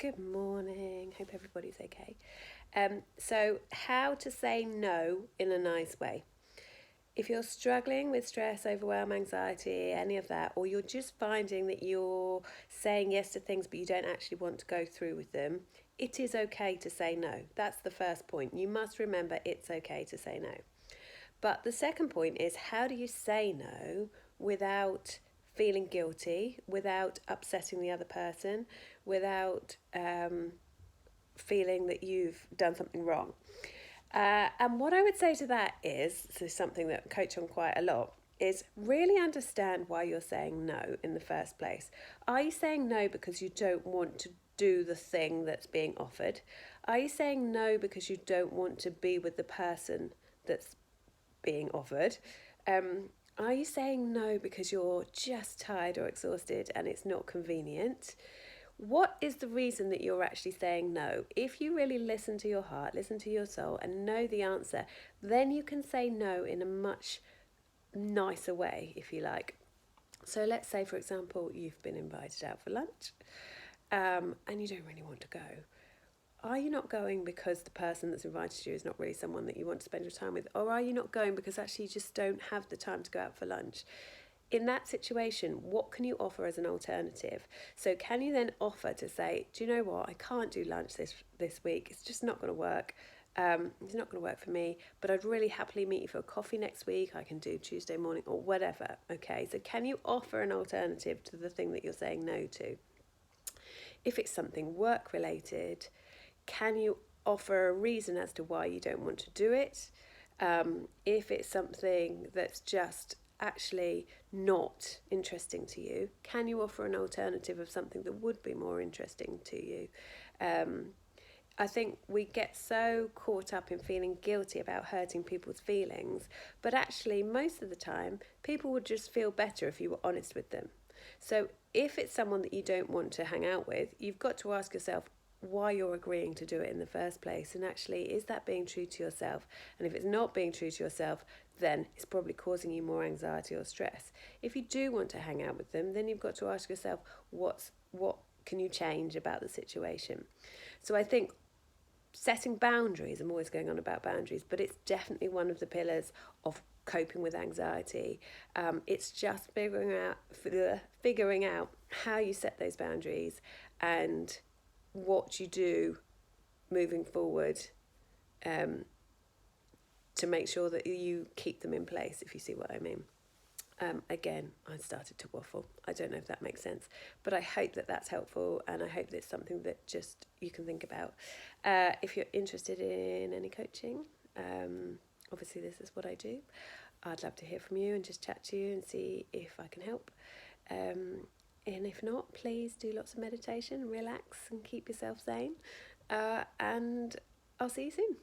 Good morning. Hope everybody's okay. So, how to say no in a nice way. If you're struggling with stress, overwhelm, anxiety, any of that, or you're just finding that you're saying yes to things but you don't actually want to go through with them, it is okay to say no. That's the first point. You must remember it's okay to say no. But the second point is, how do you say no without feeling guilty, without upsetting the other person, without feeling that you've done something wrong? And what I would say to that is, so something that I coach on quite a lot, is really understand why you're saying no in the first place. Are you saying no because you don't want to do the thing that's being offered? Are you saying no because you don't want to be with the person that's being offered? Are you saying no because you're just tired or exhausted and it's not convenient? What is the reason that you're actually saying no? If you really listen to your heart, listen to your soul, and know the answer, then you can say no in a much nicer way, if you like. So let's say, for example, you've been invited out for lunch and you don't really want to go. Are you not going because the person that's invited you is not really someone that you want to spend your time with? Or are you not going because actually you just don't have the time to go out for lunch? In that situation, what can you offer as an alternative? So can you then offer to say, do you know what, I can't do lunch this week. It's just not going to work. It's not going to work for me, but I'd really happily meet you for a coffee next week. I can do Tuesday morning or whatever. Okay, so can you offer an alternative to the thing that you're saying no to? If it's something work related, can you offer a reason as to why you don't want to do it? If it's something that's just actually not interesting to you, can you offer an alternative of something that would be more interesting to you? I think we get so caught up in feeling guilty about hurting people's feelings, but actually most of the time people would just feel better if you were honest with them. So if it's someone that you don't want to hang out with, you've got to ask yourself why you're agreeing to do it in the first place, and actually, is that being true to yourself? And if it's not being true to yourself, then it's probably causing you more anxiety or stress. If you do want to hang out with them, then you've got to ask yourself what can you change about the situation. So I think setting boundaries, I'm always going on about boundaries, but it's definitely one of the pillars of coping with anxiety. It's just figuring out how you set those boundaries and what you do moving forward to make sure that you keep them in place, if you see what I mean. Again, I started to waffle. I don't know if that makes sense, but I hope that that's helpful, and I hope that it's something that just you can think about. If you're interested in any coaching, obviously this is what I do. I'd love to hear from you and just chat to you and see if I can help. And if not, please do lots of meditation, relax and keep yourself sane. And I'll see you soon.